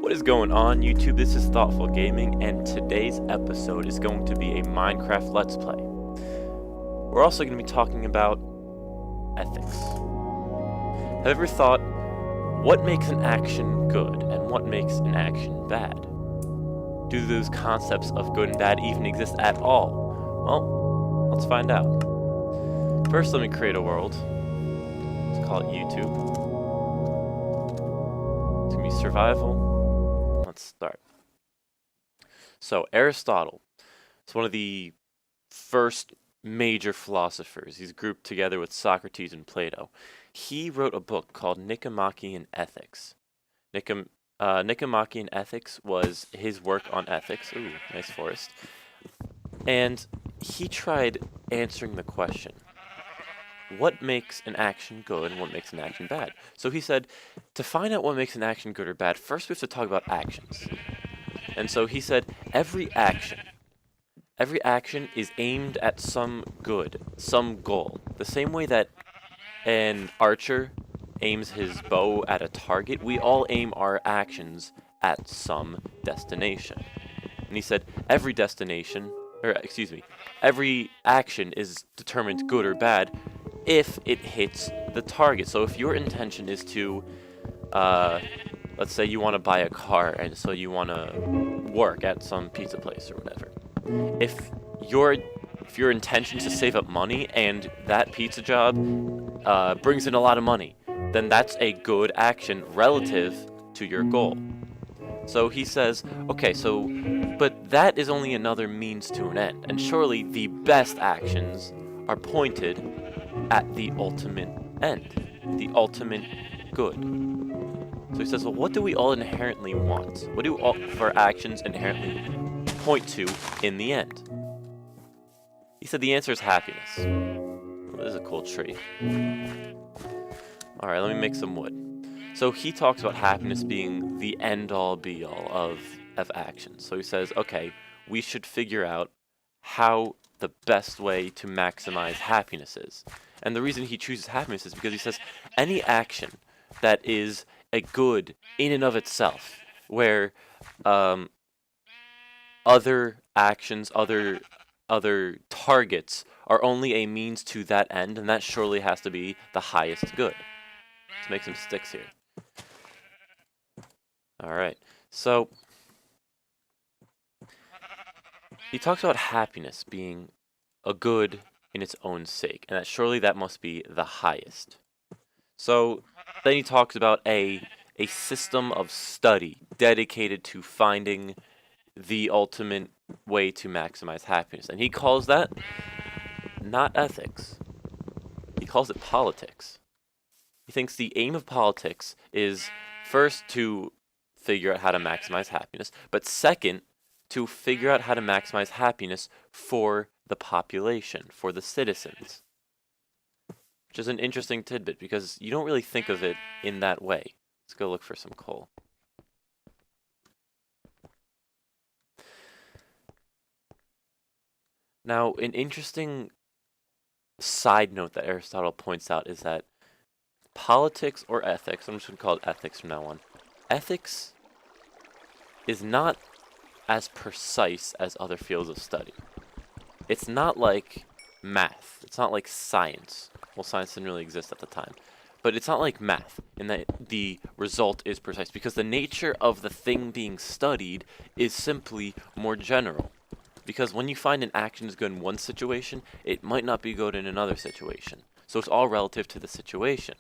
What is going on, YouTube? This is Thoughtful Gaming, and today's episode is going to be a Minecraft Let's Play. We're also going to be talking about ethics. Have you ever thought, what makes an action good and what makes an action bad? Do those concepts of good and bad even exist at all? Well, let's find out. First, let me create a world. Let's call it YouTube. It's going to be survival. Let's start. So, Aristotle is one of the first major philosophers. He's grouped together with Socrates and Plato. He wrote a book called Nicomachean Ethics. Nicomachean Ethics was his work on ethics. Ooh, nice forest. And he tried answering the question, what makes an action good and what makes an action bad? So he said, to find out what makes an action good or bad, first we have to talk about actions. And so he said, every action is aimed at some good, some goal. The same way that an archer aims his bow at a target, we all aim our actions at some destination. And he said, every action is determined good or bad if it hits the target. So if your intention is to, let's say you want to buy a car, and so you want to work at some pizza place or whatever. If your intention is to save up money and that pizza job brings in a lot of money, then that's a good action relative to your goal. So he says, okay, but that is only another means to an end, and surely the best actions are pointed at the ultimate end, the ultimate good. So he says, well, what do we all inherently want? What do all of our actions inherently point to in the end? He said the answer is happiness. Oh, this is a cool tree. Alright, let me make some wood. So he talks about happiness being the end-all be-all of actions. So he says, okay, we should figure out how the best way to maximize happiness is. And the reason he chooses happiness is because he says any action that is a good in and of itself, where other actions, other targets are only a means to that end, and that surely has to be the highest good. Let's make some sticks here. Alright, so he talks about happiness being a good in its own sake, and that surely that must be the highest. So then he talks about a system of study dedicated to finding the ultimate way to maximize happiness, and he calls that not ethics. He calls it politics. He thinks the aim of politics is first to figure out how to maximize happiness, but second, to figure out how to maximize happiness for the population, for the citizens. Which is an interesting tidbit, because you don't really think of it in that way. Let's go look for some coal. Now, an interesting side note that Aristotle points out is that politics or ethics, I'm just going to call it ethics from now on, ethics is not as precise as other fields of study. It's not like math. It's not like science. Well, science didn't really exist at the time. But it's not like math in that the result is precise, because the nature of the thing being studied is simply more general. Because when you find an action is good in one situation, it might not be good in another situation. So it's all relative to the situation.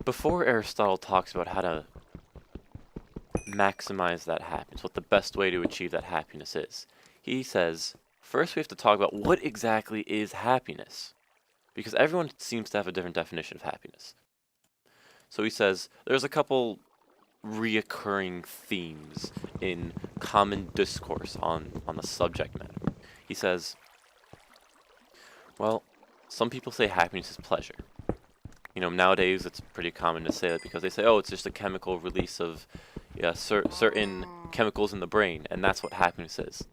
Before Aristotle talks about how to maximize that happiness, what the best way to achieve that happiness is, he says, first we have to talk about what exactly is happiness. Because everyone seems to have a different definition of happiness. So he says, there's a couple reoccurring themes in common discourse on the subject matter. He says, well, some people say happiness is pleasure. You know, nowadays it's pretty common to say that because they say, oh, it's just a chemical release of certain chemicals in the brain, and that's what happiness is.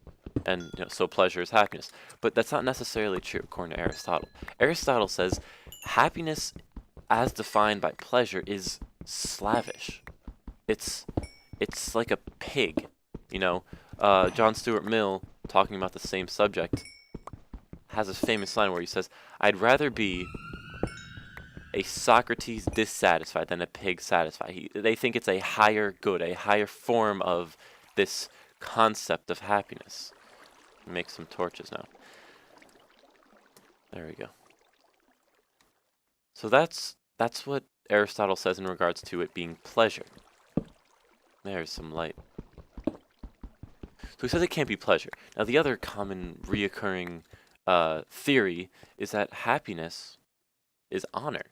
And so pleasure is happiness. But that's not necessarily true according to Aristotle. Aristotle says happiness as defined by pleasure, is slavish. It's it's like a pig, you know. John Stuart Mill, talking about the same subject, has a famous line where he says, "I'd rather be a Socrates dissatisfied than a pig satisfied." They think it's a higher good, a higher form of this concept of happiness. Make some torches now. There we go. So that's what Aristotle says in regards to it being pleasure. There's some light. So he says it can't be pleasure. Now the other common reoccurring theory is that happiness is honor.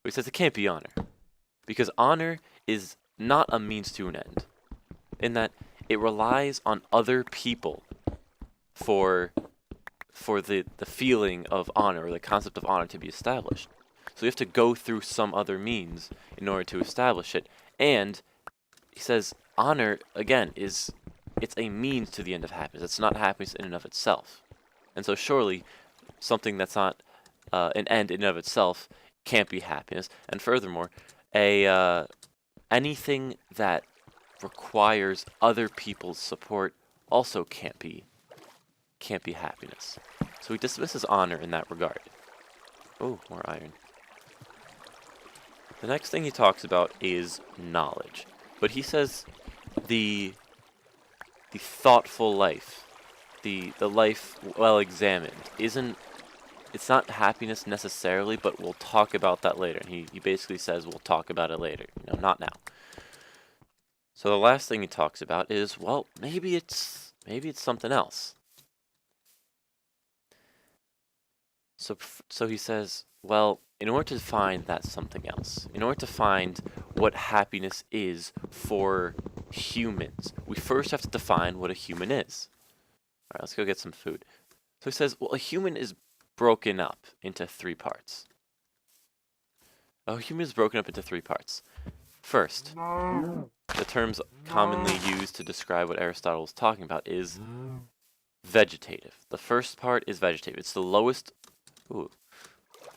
He says it can't be honor, because honor is not a means to an end, in that it relies on other people for the feeling of honor, or the concept of honor, to be established. So you have to go through some other means in order to establish it. And he says honor, again, it's a means to the end of happiness. It's not happiness in and of itself. And so surely something that's not an end in and of itself can't be happiness. And furthermore, anything that requires other people's support also can't be happiness. So he dismisses honor in that regard. Oh, more iron. The next thing he talks about is knowledge. But he says the thoughtful life, the life well examined, it's not happiness necessarily, but we'll talk about that later. And he basically says we'll talk about it later, not now. So the last thing he talks about is, well, maybe it's something else. So he says, well, in order to find that something else, in order to find what happiness is for humans, we first have to define what a human is. All right, let's go get some food. So he says, well, a human is broken up into 3 parts. A human is broken up into 3 parts. First, the terms commonly used to describe what Aristotle was talking about is vegetative. The first part is vegetative. It's the lowest. Ooh,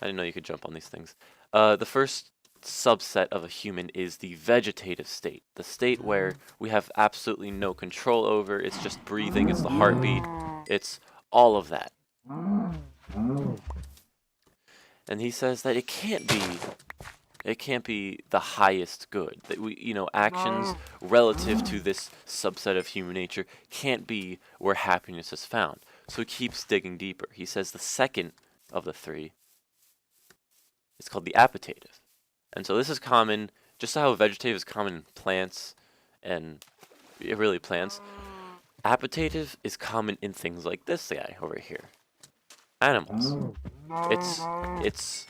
I didn't know you could jump on these things. The first subset of a human is the vegetative state, the state where we have absolutely no control over. It's just breathing, it's the heartbeat, it's all of that. And he says that it can't be the highest good. That actions relative to this subset of human nature can't be where happiness is found. So he keeps digging deeper. He says the second of the 3 is called the appetitive. And so this is common, just how vegetative is common in plants and really plants. Appetitive is common in things like this guy over here. Animals. It's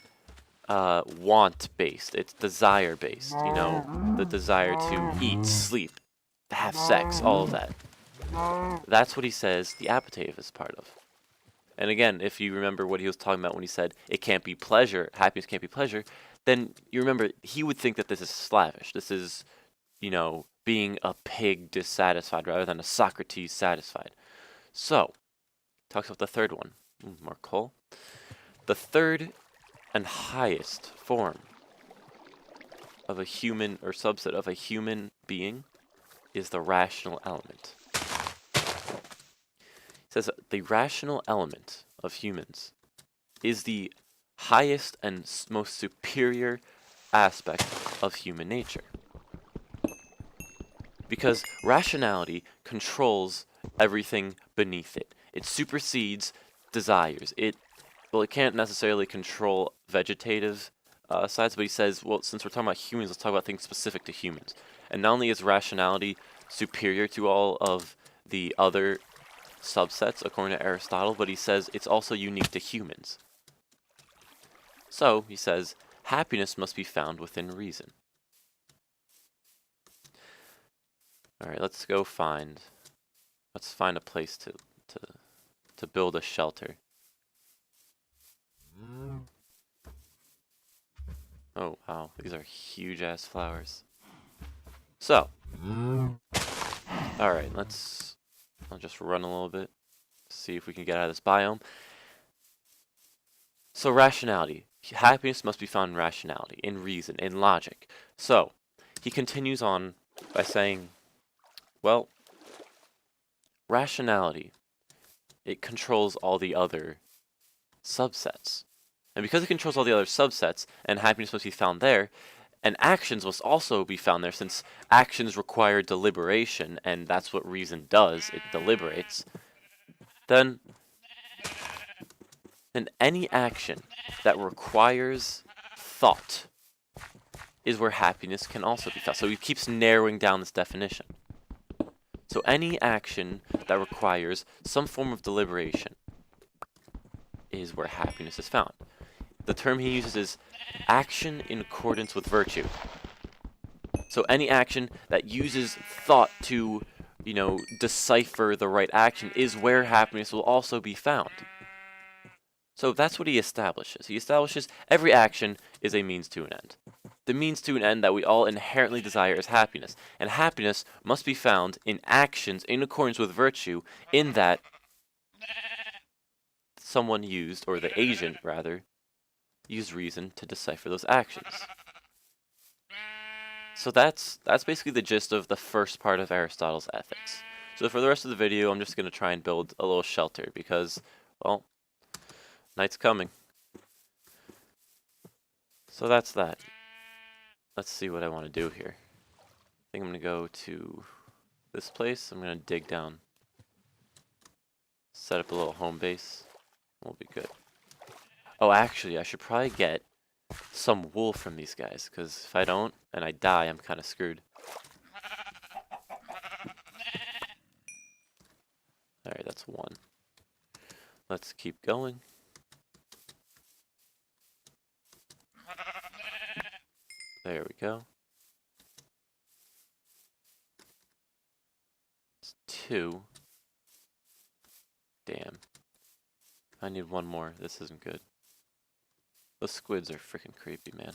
want-based. It's desire-based. The desire to eat, sleep, have sex, all of that. That's what he says the appetitive is part of. And again, if you remember what he was talking about when he said it can't be pleasure, happiness can't be pleasure, then you remember he would think that this is slavish. This is, being a pig dissatisfied rather than a Socrates satisfied. So, talks about the third one. More coal. The third and highest form of a human, or subset of a human being, is the rational element. He says the rational element of humans is the highest and most superior aspect of human nature. Because rationality controls everything beneath it. It supersedes desires. It can't necessarily control vegetative sides, but he says, well, since we're talking about humans, let's talk about things specific to humans. And not only is rationality superior to all of the other subsets, according to Aristotle, but he says it's also unique to humans. So, he says, happiness must be found within reason. Alright, let's find a place to build a shelter. Oh, wow, these are huge-ass flowers. So, alright, I'll just run a little bit, see if we can get out of this biome. So, rationality. happiness must be found in rationality, in reason, in logic. So, he continues on by saying, well, rationality, it controls all the other subsets. And because it controls all the other subsets, and happiness must be found there, and actions must also be found there, since actions require deliberation, and that's what reason does, it deliberates, then any action that requires thought is where happiness can also be found. So he keeps narrowing down this definition. So any action that requires some form of deliberation is where happiness is found. The term he uses is action in accordance with virtue. So any action that uses thought to, decipher the right action is where happiness will also be found. So that's what he establishes. He establishes every action is a means to an end. The means to an end that we all inherently desire is happiness. And happiness must be found in actions in accordance with virtue, in that someone used, or the agent rather, used reason to decipher those actions. So that's basically the gist of the first part of Aristotle's ethics. So for the rest of the video, I'm just going to try and build a little shelter because, well, night's coming. So that's that. Let's see what I want to do here. I think I'm going to go to this place. I'm going to dig down. Set up a little home base. We'll be good. Oh, actually, I should probably get some wool from these guys, because if I don't, and I die, I'm kind of screwed. Alright, that's one. Let's keep going. There we go. It's two. Damn. I need one more. This isn't good. Those squids are freaking creepy, man.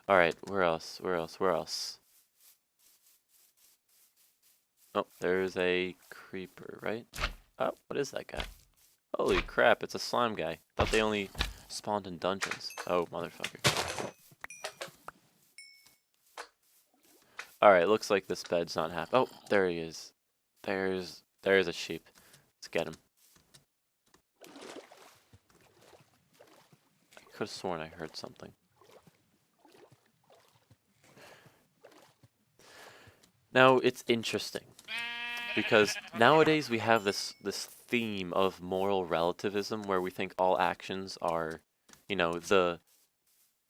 Alright, where else? Where else? Where else? Oh, there's a creeper, right? Oh, what is that guy? Holy crap, it's a slime guy. Thought they only spawned in dungeons. Oh, motherfucker. Alright, looks like this bed's not happy. Oh, there he is. There's a sheep. Let's get him. I could have sworn I heard something. Now, it's interesting, because nowadays we have this theme of moral relativism where we think all actions are, the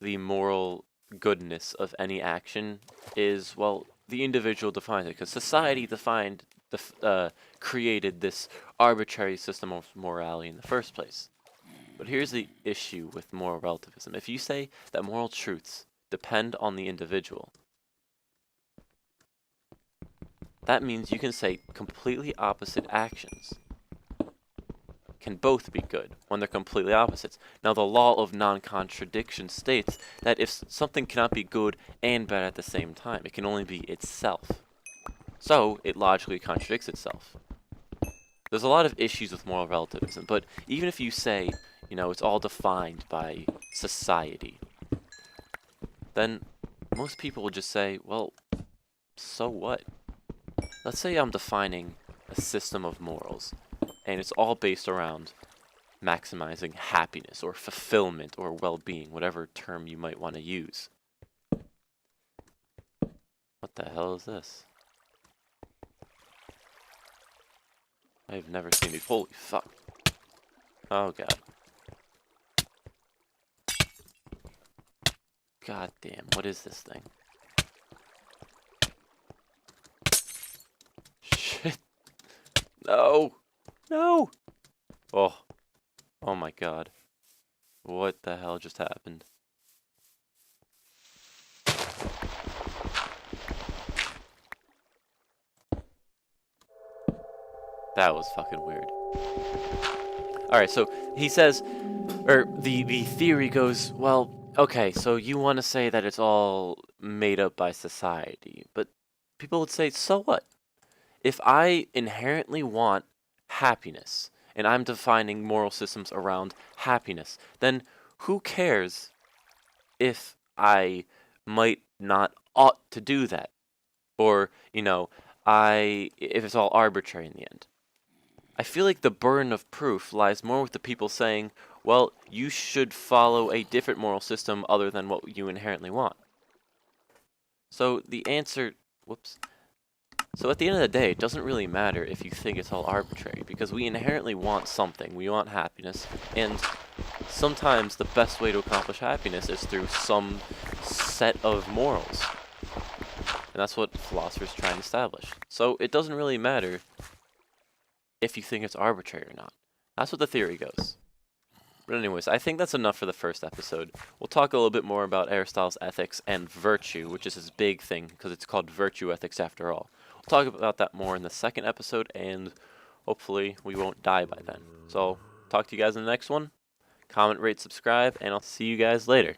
moral goodness of any action is, well, the individual defines it, because society created this arbitrary system of morality in the first place. But here's the issue with moral relativism. If you say that moral truths depend on the individual, that means you can say completely opposite actions can both be good when they're completely opposites. Now, the law of non-contradiction states that if something cannot be good and bad at the same time, it can only be itself. So, it logically contradicts itself. There's a lot of issues with moral relativism, but even if you say, it's all defined by society, then most people will just say, well, so what? Let's say I'm defining a system of morals, and it's all based around maximizing happiness or fulfillment or well-being, whatever term you might want to use. What the hell is this? I've never seen these. Holy fuck. Oh god. God damn, what is this thing? Shit. No. No. Oh. Oh my god. What the hell just happened? That was fucking weird. Alright, so he says, or the theory goes, well, okay, so you want to say that it's all made up by society, but people would say, so what? If I inherently want happiness, and I'm defining moral systems around happiness, then who cares if I might not ought to do that? Or, if it's all arbitrary in the end. I feel like the burden of proof lies more with the people saying, well, you should follow a different moral system other than what you inherently want. So the answer, whoops. So at the end of the day, it doesn't really matter if you think it's all arbitrary, because we inherently want something. We want happiness, and sometimes the best way to accomplish happiness is through some set of morals. And that's what philosophers try and establish. So it doesn't really matter if you think it's arbitrary or not. That's what the theory goes. But anyways, I think that's enough for the first episode. We'll talk a little bit more about Aristotle's ethics and virtue, which is his big thing, because it's called virtue ethics after all. We'll talk about that more in the second episode, and hopefully we won't die by then. So, talk to you guys in the next one. Comment, rate, subscribe, and I'll see you guys later.